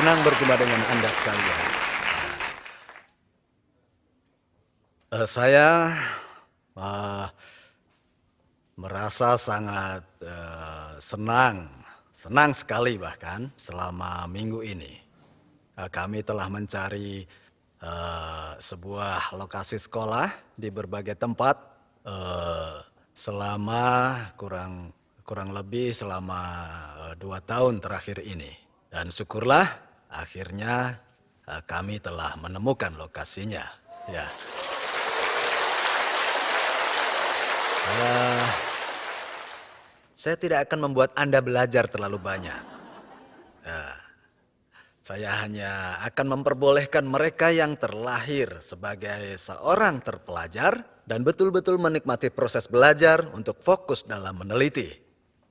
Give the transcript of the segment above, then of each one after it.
senang berjumpa dengan Anda sekalian. Saya eh, merasa sangat senang sekali bahkan selama minggu ini. Kami telah mencari sebuah lokasi sekolah di berbagai tempat selama kurang lebih selama 2 tahun terakhir ini. Dan syukurlah akhirnya kami telah menemukan lokasinya. Ya. Saya tidak akan membuat Anda belajar terlalu banyak. Saya hanya akan memperbolehkan mereka yang terlahir sebagai seorang terpelajar dan betul-betul menikmati proses belajar untuk fokus dalam meneliti.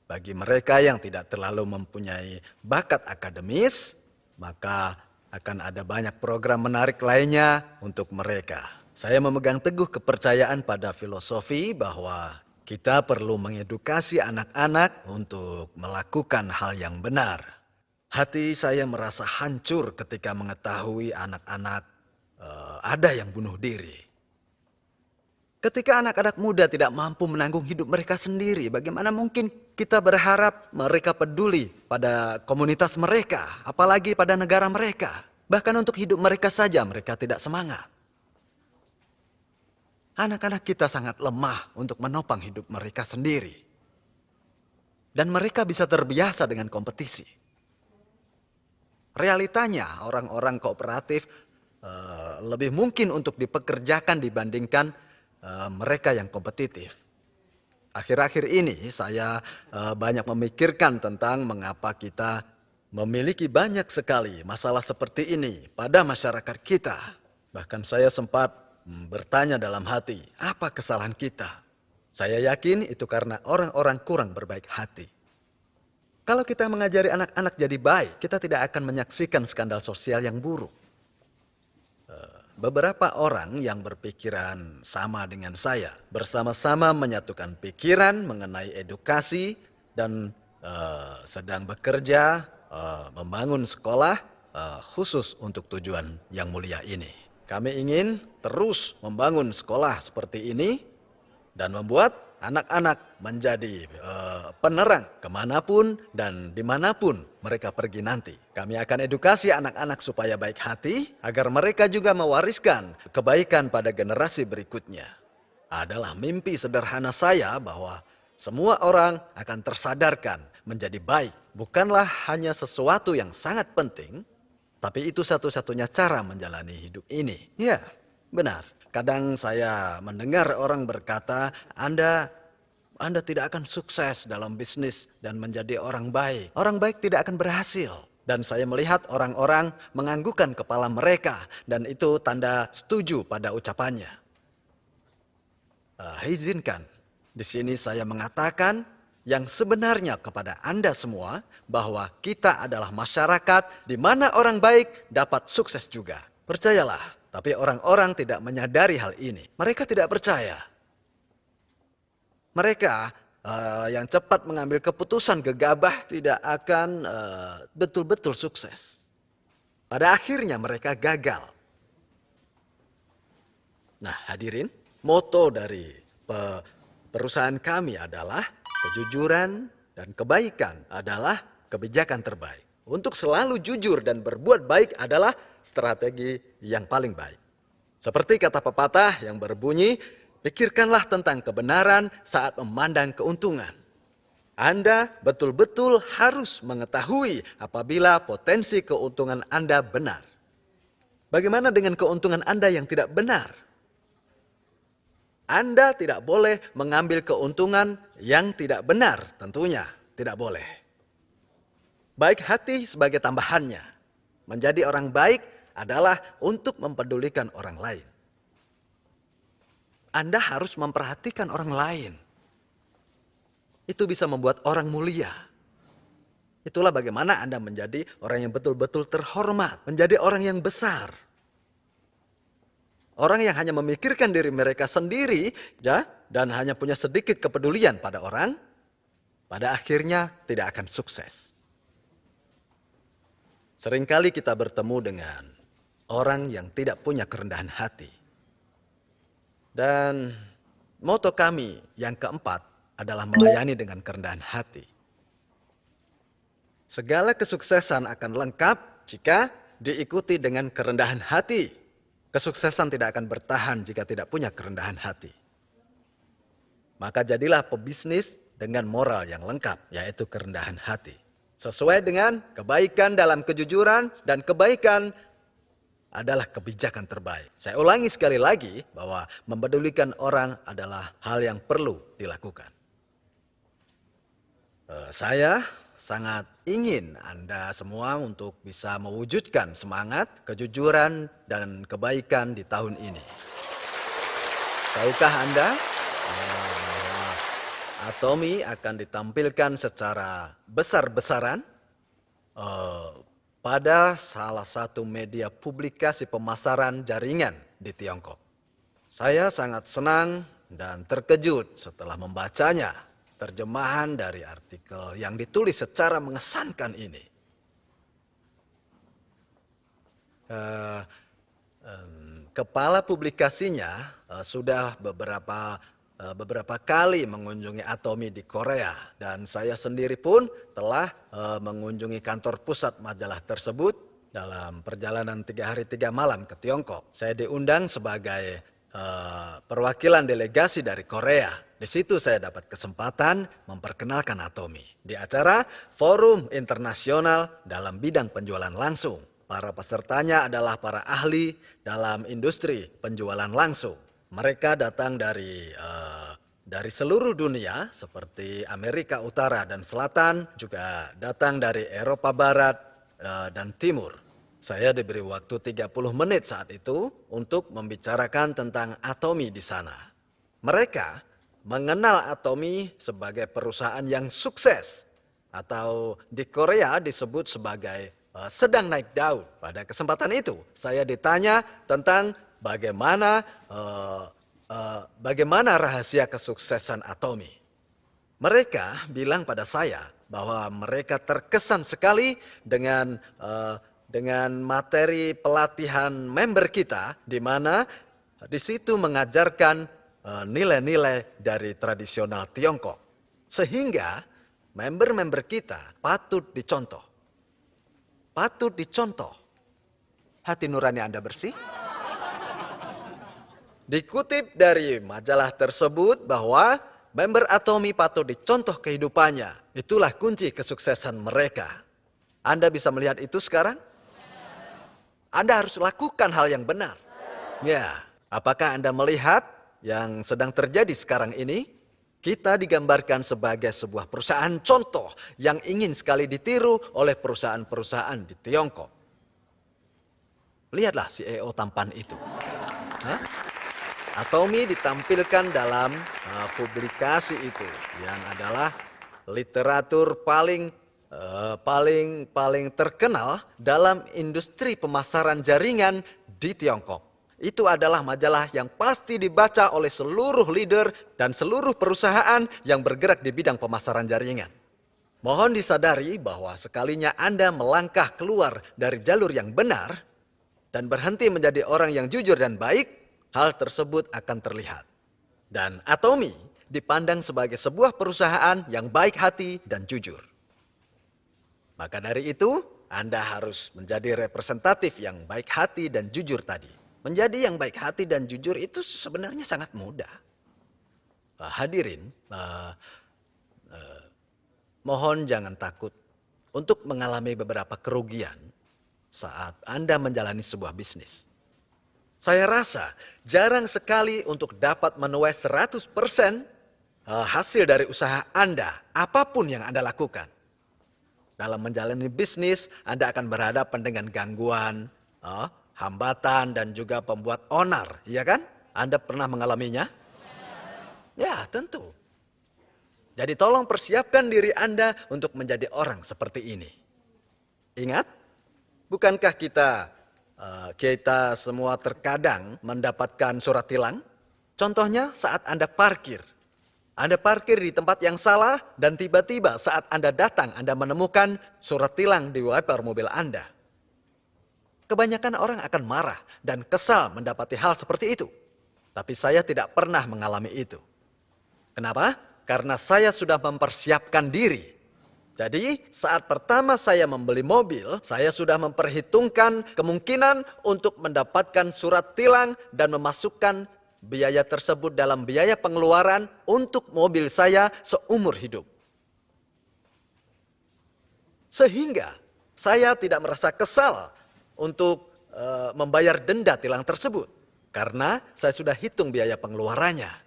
Bagi mereka yang tidak terlalu mempunyai bakat akademis, maka akan ada banyak program menarik lainnya untuk mereka. Saya memegang teguh kepercayaan pada filosofi bahwa kita perlu mengedukasi anak-anak untuk melakukan hal yang benar. Hati saya merasa hancur ketika mengetahui anak-anak ada yang bunuh diri. Ketika anak-anak muda tidak mampu menanggung hidup mereka sendiri, bagaimana mungkin kita berharap mereka peduli pada komunitas mereka, apalagi pada negara mereka. Bahkan untuk hidup mereka saja mereka tidak semangat. Anak-anak kita sangat lemah untuk menopang hidup mereka sendiri. Dan mereka bisa terbiasa dengan kompetisi. Realitanya orang-orang kooperatif lebih mungkin untuk dipekerjakan dibandingkan mereka yang kompetitif. Akhir-akhir ini saya banyak memikirkan tentang mengapa kita memiliki banyak sekali masalah seperti ini pada masyarakat kita. Bahkan saya sempat bertanya dalam hati, apa kesalahan kita? Saya yakin itu karena orang-orang kurang berbaik hati. Kalau kita mengajari anak-anak jadi baik, kita tidak akan menyaksikan skandal sosial yang buruk. Beberapa orang yang berpikiran sama dengan saya, bersama-sama menyatukan pikiran mengenai edukasi dan sedang bekerja membangun sekolah khusus untuk tujuan yang mulia ini. Kami ingin terus membangun sekolah seperti ini dan membuat anak-anak menjadi penerang kemanapun dan dimanapun mereka pergi nanti. Kami akan edukasi anak-anak supaya baik hati agar mereka juga mewariskan kebaikan pada generasi berikutnya. Adalah mimpi sederhana saya bahwa semua orang akan tersadarkan menjadi baik. Bukanlah hanya sesuatu yang sangat penting, tapi itu satu-satunya cara menjalani hidup ini. Ya, benar. Kadang saya mendengar orang berkata, Anda tidak akan sukses dalam bisnis dan menjadi orang baik. Orang baik tidak akan berhasil. Dan saya melihat orang-orang menganggukkan kepala mereka. Dan itu tanda setuju pada ucapannya. Izinkan, di sini saya mengatakan yang sebenarnya kepada Anda semua bahwa kita adalah masyarakat di mana orang baik dapat sukses juga. Percayalah, tapi orang-orang tidak menyadari hal ini. Mereka tidak percaya. Mereka yang cepat mengambil keputusan gegabah tidak akan betul-betul sukses. Pada akhirnya mereka gagal. Nah, hadirin, moto dari perusahaan kami adalah kejujuran dan kebaikan adalah kebijakan terbaik. Untuk selalu jujur dan berbuat baik adalah strategi yang paling baik. Seperti kata pepatah yang berbunyi, pikirkanlah tentang kebenaran saat memandang keuntungan. Anda betul-betul harus mengetahui apabila potensi keuntungan Anda benar. Bagaimana dengan keuntungan Anda yang tidak benar? Anda tidak boleh mengambil keuntungan yang tidak benar, tentunya tidak boleh. Baik hati sebagai tambahannya. Menjadi orang baik adalah untuk mempedulikan orang lain. Anda harus memperhatikan orang lain. Itu bisa membuat orang mulia. Itulah bagaimana Anda menjadi orang yang betul-betul terhormat, menjadi orang yang besar. Orang yang hanya memikirkan diri mereka sendiri ya, dan hanya punya sedikit kepedulian pada orang, pada akhirnya tidak akan sukses. Seringkali kita bertemu dengan orang yang tidak punya kerendahan hati. Dan moto kami yang keempat adalah melayani dengan kerendahan hati. Segala kesuksesan akan lengkap jika diikuti dengan kerendahan hati. Kesuksesan tidak akan bertahan jika tidak punya kerendahan hati. Maka jadilah pebisnis dengan moral yang lengkap, yaitu kerendahan hati. Sesuai dengan kebaikan dalam kejujuran, dan kebaikan adalah kebijakan terbaik. Saya ulangi sekali lagi bahwa mempedulikan orang adalah hal yang perlu dilakukan. Saya sangat ingin Anda semua untuk bisa mewujudkan semangat, kejujuran, dan kebaikan di tahun ini. Tahukah Anda bahwa Atomy akan ditampilkan secara besar-besaran pada salah satu media publikasi pemasaran jaringan di Tiongkok. Saya sangat senang dan terkejut setelah membacanya. Terjemahan dari artikel yang ditulis secara mengesankan ini. Kepala publikasinya sudah beberapa kali mengunjungi Atomy di Korea, dan saya sendiri pun telah mengunjungi kantor pusat majalah tersebut dalam perjalanan 3 hari 3 malam ke Tiongkok. Saya diundang sebagai perwakilan delegasi dari Korea. Di situ saya dapat kesempatan memperkenalkan Atomy di acara Forum Internasional dalam bidang penjualan langsung. Para pesertanya adalah para ahli dalam industri penjualan langsung. Mereka datang dari seluruh dunia seperti Amerika Utara dan Selatan, juga datang dari Eropa Barat dan Timur. Saya diberi waktu 30 menit saat itu untuk membicarakan tentang Atomy di sana. Mereka mengenal Atomy sebagai perusahaan yang sukses, atau di Korea disebut sebagai sedang naik daun. Pada kesempatan itu, saya ditanya tentang bagaimana rahasia kesuksesan Atomy. Mereka bilang pada saya bahwa mereka terkesan sekali dengan materi pelatihan member kita, di mana di situ mengajarkan nilai-nilai dari tradisional Tiongkok. Sehingga member-member kita patut dicontoh. Patut dicontoh. Hati nurani Anda bersih? Dikutip dari majalah tersebut bahwa member Atomy patut dicontoh kehidupannya. Itulah kunci kesuksesan mereka. Anda bisa melihat itu sekarang? Anda harus lakukan hal yang benar. Ya, apakah Anda melihat yang sedang terjadi sekarang ini? Kita digambarkan sebagai sebuah perusahaan contoh yang ingin sekali ditiru oleh perusahaan-perusahaan di Tiongkok. Lihatlah CEO tampan itu. Hah? Atomy ditampilkan dalam publikasi itu, yang adalah literatur paling terkenal dalam industri pemasaran jaringan di Tiongkok. Itu adalah majalah yang pasti dibaca oleh seluruh leader dan seluruh perusahaan yang bergerak di bidang pemasaran jaringan. Mohon disadari bahwa sekalinya Anda melangkah keluar dari jalur yang benar dan berhenti menjadi orang yang jujur dan baik, hal tersebut akan terlihat. Dan Atomy dipandang sebagai sebuah perusahaan yang baik hati dan jujur. Maka dari itu, Anda harus menjadi representatif yang baik hati dan jujur tadi. Menjadi yang baik hati dan jujur itu sebenarnya sangat mudah. Hadirin, mohon jangan takut untuk mengalami beberapa kerugian saat Anda menjalani sebuah bisnis. Saya rasa jarang sekali untuk dapat menuai 100% hasil dari usaha Anda, apapun yang Anda lakukan. Dalam menjalani bisnis, Anda akan berhadapan dengan gangguan, hambatan, dan juga pembuat onar, ya kan? Anda pernah mengalaminya? Ya, tentu. Jadi tolong persiapkan diri Anda untuk menjadi orang seperti ini. Ingat, bukankah kita semua terkadang mendapatkan surat tilang? Contohnya saat Anda parkir. Anda parkir di tempat yang salah, dan tiba-tiba saat Anda datang, Anda menemukan surat tilang di wiper mobil Anda. Kebanyakan orang akan marah dan kesal mendapati hal seperti itu. Tapi saya tidak pernah mengalami itu. Kenapa? Karena saya sudah mempersiapkan diri. Jadi saat pertama saya membeli mobil, saya sudah memperhitungkan kemungkinan untuk mendapatkan surat tilang dan memasukkan biaya tersebut dalam biaya pengeluaran untuk mobil saya seumur hidup. Sehingga saya tidak merasa kesal untuk membayar denda tilang tersebut. Karena saya sudah hitung biaya pengeluarannya.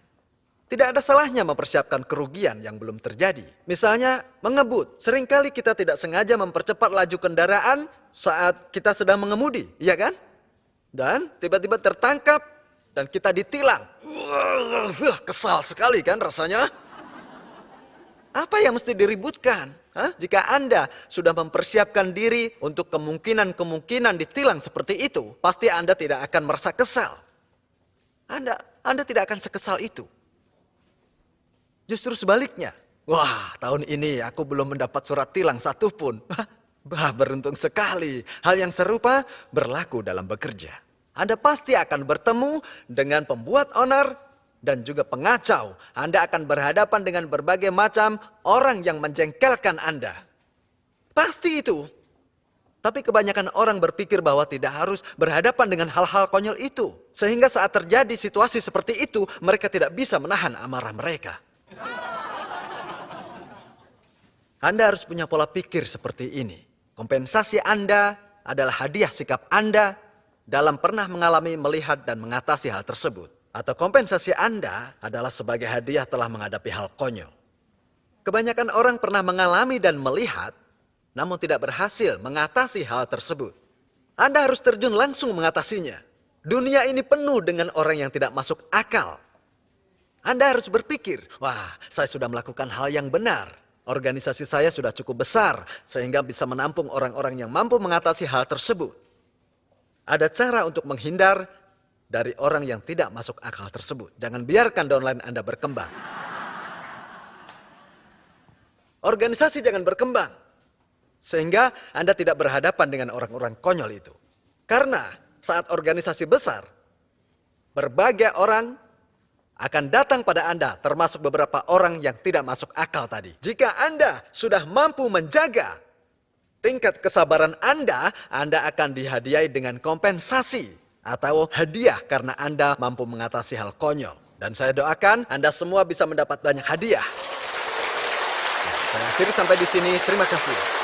Tidak ada salahnya mempersiapkan kerugian yang belum terjadi. Misalnya mengebut. Seringkali kita tidak sengaja mempercepat laju kendaraan saat kita sedang mengemudi. Iya kan? Dan tiba-tiba tertangkap dan kita ditilang. Kesal sekali kan rasanya? Apa yang mesti diributkan? Jika Anda sudah mempersiapkan diri untuk kemungkinan-kemungkinan ditilang seperti itu, pasti Anda tidak akan merasa kesal. Anda tidak akan sekesal itu. Justru sebaliknya. Wah, tahun ini aku belum mendapat surat tilang satupun. Beruntung sekali. Hal yang serupa berlaku dalam bekerja. Anda pasti akan bertemu dengan pembuat onar dan juga pengacau. Anda akan berhadapan dengan berbagai macam orang yang menjengkelkan Anda. Pasti itu. Tapi kebanyakan orang berpikir bahwa tidak harus berhadapan dengan hal-hal konyol itu. Sehingga saat terjadi situasi seperti itu, mereka tidak bisa menahan amarah mereka. Anda harus punya pola pikir seperti ini. Kompensasi Anda adalah hadiah sikap Anda dalam pernah mengalami, melihat, dan mengatasi hal tersebut. Atau kompensasi Anda adalah sebagai hadiah telah menghadapi hal konyol. Kebanyakan orang pernah mengalami dan melihat, namun tidak berhasil mengatasi hal tersebut. Anda harus terjun langsung mengatasinya. Dunia ini penuh dengan orang yang tidak masuk akal. Anda harus berpikir, wah, saya sudah melakukan hal yang benar. Organisasi saya sudah cukup besar, sehingga bisa menampung orang-orang yang mampu mengatasi hal tersebut. Ada cara untuk menghindar dari orang yang tidak masuk akal tersebut. Jangan biarkan downline Anda berkembang. Organisasi jangan berkembang. Sehingga Anda tidak berhadapan dengan orang-orang konyol itu. Karena saat organisasi besar, berbagai orang akan datang pada Anda, termasuk beberapa orang yang tidak masuk akal tadi. Jika Anda sudah mampu menjaga tingkat kesabaran Anda akan dihadiahi dengan kompensasi atau hadiah karena Anda mampu mengatasi hal konyol. Dan saya doakan Anda semua bisa mendapat banyak hadiah. Saya akhiri sampai di sini. Terima kasih.